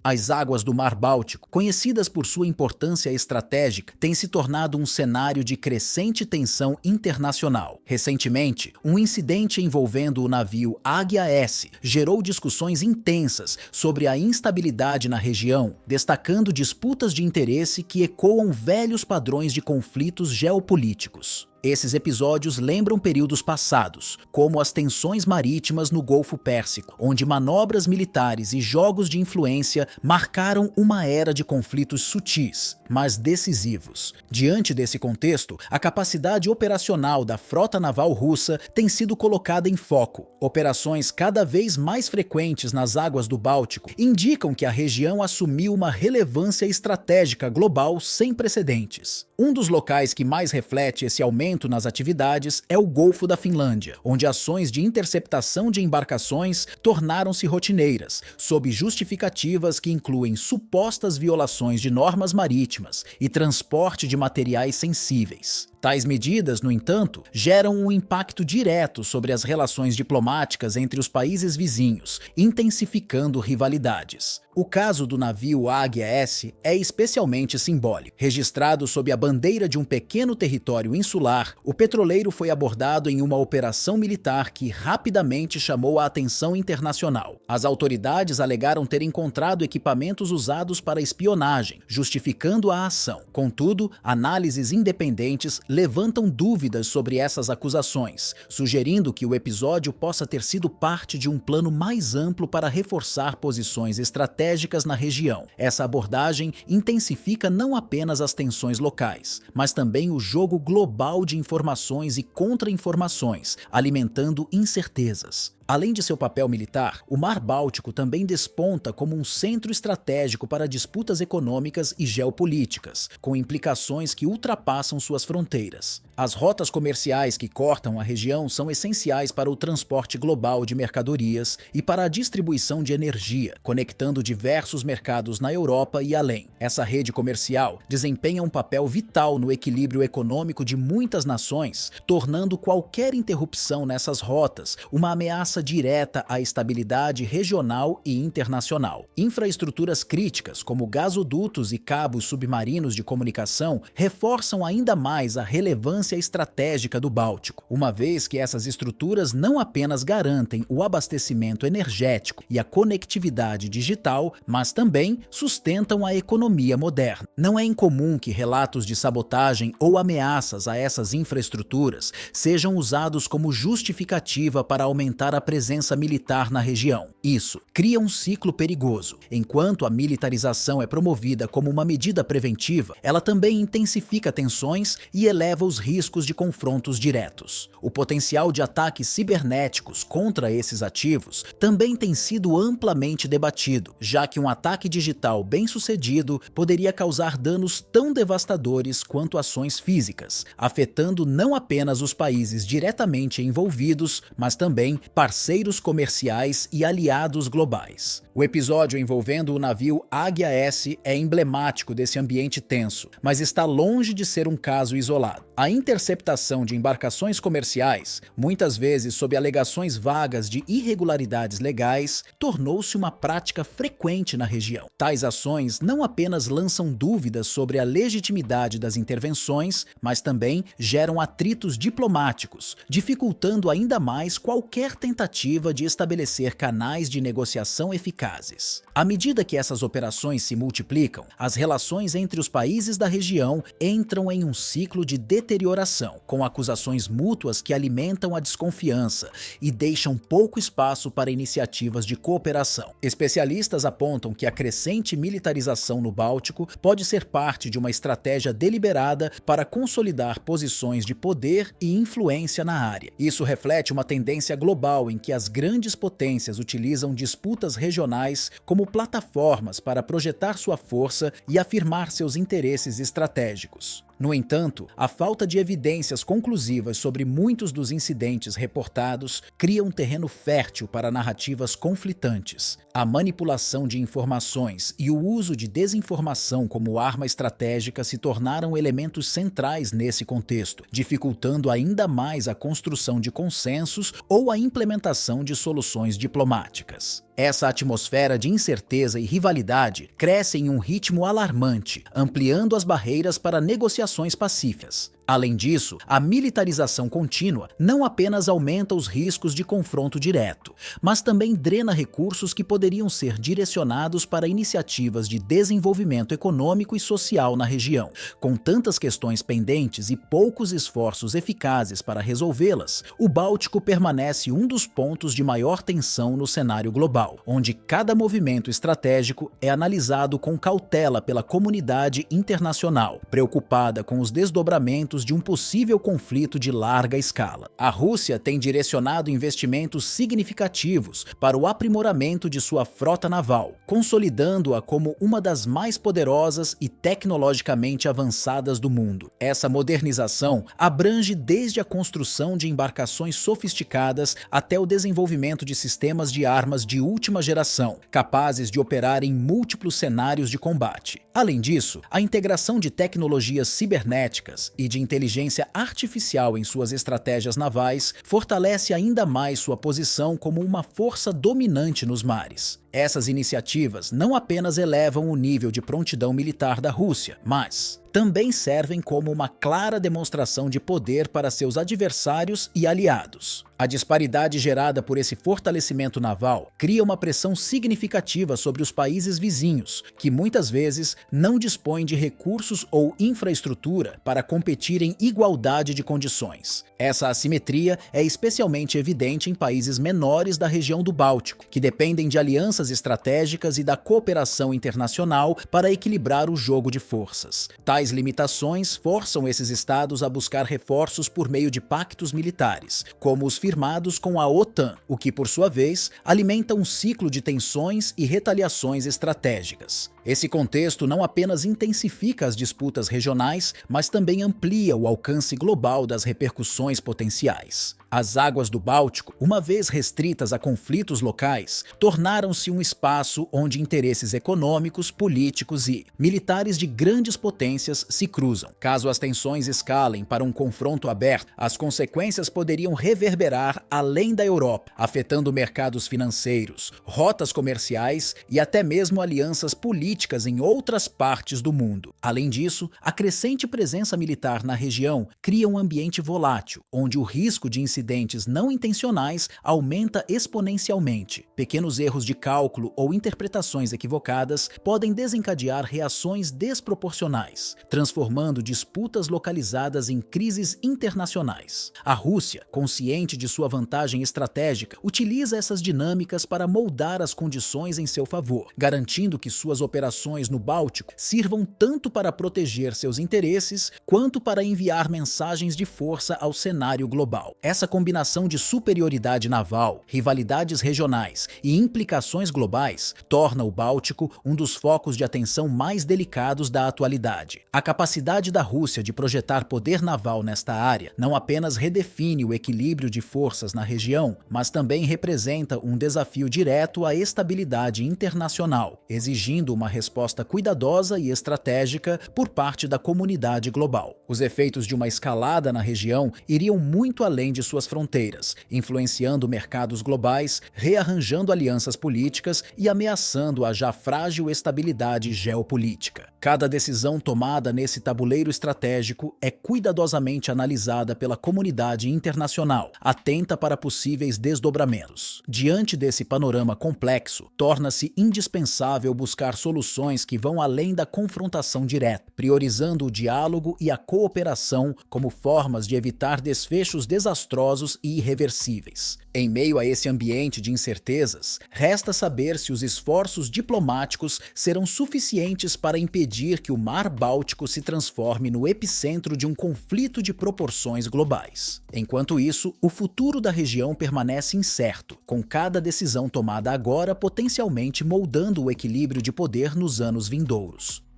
As águas do Mar Báltico, conhecidas por sua importância estratégica, têm se tornado um cenário de crescente tensão internacional. Recentemente, um incidente envolvendo o navio Águia S gerou discussões intensas sobre a instabilidade na região, destacando disputas de interesse que ecoam velhos padrões de conflitos geopolíticos. Esses episódios lembram períodos passados, como as tensões marítimas no Golfo Pérsico, onde manobras militares e jogos de influência marcaram uma era de conflitos sutis, mas decisivos. Diante desse contexto, a capacidade operacional da frota naval russa tem sido colocada em foco. Operações cada vez mais frequentes nas águas do Báltico indicam que a região assumiu uma relevância estratégica global sem precedentes. Um dos locais que mais reflete esse aumento nas atividades é o Golfo da Finlândia, onde ações de interceptação de embarcações tornaram-se rotineiras, sob justificativas que incluem supostas violações de normas marítimas e transporte de materiais sensíveis. Tais medidas, no entanto, geram um impacto direto sobre as relações diplomáticas entre os países vizinhos, intensificando rivalidades. O caso do navio Águia S é especialmente simbólico. Registrado sob a bandeira de um pequeno território insular, o petroleiro foi abordado em uma operação militar que rapidamente chamou a atenção internacional. As autoridades alegaram ter encontrado equipamentos usados para espionagem, justificando a ação. Contudo, análises independentes levantam dúvidas sobre essas acusações, sugerindo que o episódio possa ter sido parte de um plano mais amplo para reforçar posições estratégicas na região. Essa abordagem intensifica não apenas as tensões locais, mas também o jogo global de informações e contra-informações, alimentando incertezas. Além de seu papel militar, o Mar Báltico também desponta como um centro estratégico para disputas econômicas e geopolíticas, com implicações que ultrapassam suas fronteiras. As rotas comerciais que cortam a região são essenciais para o transporte global de mercadorias e para a distribuição de energia, conectando diversos mercados na Europa e além. Essa rede comercial desempenha um papel vital no equilíbrio econômico de muitas nações, tornando qualquer interrupção nessas rotas uma ameaça direta à estabilidade regional e internacional. Infraestruturas críticas, como gasodutos e cabos submarinos de comunicação, reforçam ainda mais a relevância estratégica do Báltico, uma vez que essas estruturas não apenas garantem o abastecimento energético e a conectividade digital, mas também sustentam a economia moderna. Não é incomum que relatos de sabotagem ou ameaças a essas infraestruturas sejam usados como justificativa para aumentar a presença militar na região. Isso cria um ciclo perigoso. Enquanto a militarização é promovida como uma medida preventiva, ela também intensifica tensões e eleva os riscos de confrontos diretos. O potencial de ataques cibernéticos contra esses ativos também tem sido amplamente debatido, já que um ataque digital bem-sucedido poderia causar danos tão devastadores quanto ações físicas, afetando não apenas os países diretamente envolvidos, mas também parceiros comerciais e aliados globais. O episódio envolvendo o navio Águia S é emblemático desse ambiente tenso, mas está longe de ser um caso isolado. A interceptação de embarcações comerciais, muitas vezes sob alegações vagas de irregularidades legais, tornou-se uma prática frequente na região. Tais ações não apenas lançam dúvidas sobre a legitimidade das intervenções, mas também geram atritos diplomáticos, dificultando ainda mais qualquer tentativa de estabelecer canais de negociação eficazes. À medida que essas operações se multiplicam, as relações entre os países da região entram em um ciclo de deterioração, com acusações mútuas que alimentam a desconfiança e deixam pouco espaço para iniciativas de cooperação. Especialistas apontam que a crescente militarização no Báltico pode ser parte de uma estratégia deliberada para consolidar posições de poder e influência na área. Isso reflete uma tendência global em que as grandes potências utilizam disputas regionais como plataformas para projetar sua força e afirmar seus interesses estratégicos. No entanto, a falta de evidências conclusivas sobre muitos dos incidentes reportados cria um terreno fértil para narrativas conflitantes. A manipulação de informações e o uso de desinformação como arma estratégica se tornaram elementos centrais nesse contexto, dificultando ainda mais a construção de consensos ou a implementação de soluções diplomáticas. Essa atmosfera de incerteza e rivalidade cresce em um ritmo alarmante, ampliando as barreiras para negociações pacíficas. Além disso, a militarização contínua não apenas aumenta os riscos de confronto direto, mas também drena recursos que poderiam ser direcionados para iniciativas de desenvolvimento econômico e social na região. Com tantas questões pendentes e poucos esforços eficazes para resolvê-las, o Báltico permanece um dos pontos de maior tensão no cenário global, onde cada movimento estratégico é analisado com cautela pela comunidade internacional, preocupada com os desdobramentos de um possível conflito de larga escala. A Rússia tem direcionado investimentos significativos para o aprimoramento de sua frota naval, consolidando-a como uma das mais poderosas e tecnologicamente avançadas do mundo. Essa modernização abrange desde a construção de embarcações sofisticadas até o desenvolvimento de sistemas de armas de última geração, capazes de operar em múltiplos cenários de combate. Além disso, a integração de tecnologias cibernéticas e de inteligência artificial em suas estratégias navais fortalece ainda mais sua posição como uma força dominante nos mares. Essas iniciativas não apenas elevam o nível de prontidão militar da Rússia, mas também servem como uma clara demonstração de poder para seus adversários e aliados. A disparidade gerada por esse fortalecimento naval cria uma pressão significativa sobre os países vizinhos, que muitas vezes não dispõem de recursos ou infraestrutura para competir em igualdade de condições. Essa assimetria é especialmente evidente em países menores da região do Báltico, que dependem de alianças estratégicas e da cooperação internacional para equilibrar o jogo de forças. Tais limitações forçam esses estados a buscar reforços por meio de pactos militares, como os firmados com a OTAN, o que, por sua vez, alimenta um ciclo de tensões e retaliações estratégicas. Esse contexto não apenas intensifica as disputas regionais, mas também amplia o alcance global das repercussões potenciais. As águas do Báltico, uma vez restritas a conflitos locais, tornaram-se um espaço onde interesses econômicos, políticos e militares de grandes potências se cruzam. Caso as tensões escalem para um confronto aberto, as consequências poderiam reverberar além da Europa, afetando mercados financeiros, rotas comerciais e até mesmo alianças políticas em outras partes do mundo. Além disso, a crescente presença militar na região cria um ambiente volátil, onde o risco de incidentes não intencionais aumenta exponencialmente. Pequenos erros de cálculo ou interpretações equivocadas podem desencadear reações desproporcionais, transformando disputas localizadas em crises internacionais. A Rússia, consciente de sua vantagem estratégica, utiliza essas dinâmicas para moldar as condições em seu favor, garantindo que suas operações no Báltico sirvam tanto para proteger seus interesses quanto para enviar mensagens de força ao cenário global. Essa combinação de superioridade naval, rivalidades regionais e implicações globais torna o Báltico um dos focos de atenção mais delicados da atualidade. A capacidade da Rússia de projetar poder naval nesta área não apenas redefine o equilíbrio de forças na região, mas também representa um desafio direto à estabilidade internacional, exigindo uma resposta cuidadosa e estratégica por parte da comunidade global. Os efeitos de uma escalada na região iriam muito além de suas fronteiras, influenciando mercados globais, rearranjando alianças políticas e ameaçando a já frágil estabilidade geopolítica. Cada decisão tomada nesse tabuleiro estratégico é cuidadosamente analisada pela comunidade internacional, atenta para possíveis desdobramentos. Diante desse panorama complexo, torna-se indispensável buscar soluções que vão além da confrontação direta, priorizando o diálogo e a cooperação como formas de evitar desfechos desastrosos e irreversíveis. Em meio a esse ambiente de incertezas, resta saber se os esforços diplomáticos serão suficientes para impedir que o Mar Báltico se transforme no epicentro de um conflito de proporções globais. Enquanto isso, o futuro da região permanece incerto, com cada decisão tomada agora potencialmente moldando o equilíbrio de poder nos anos vindouros.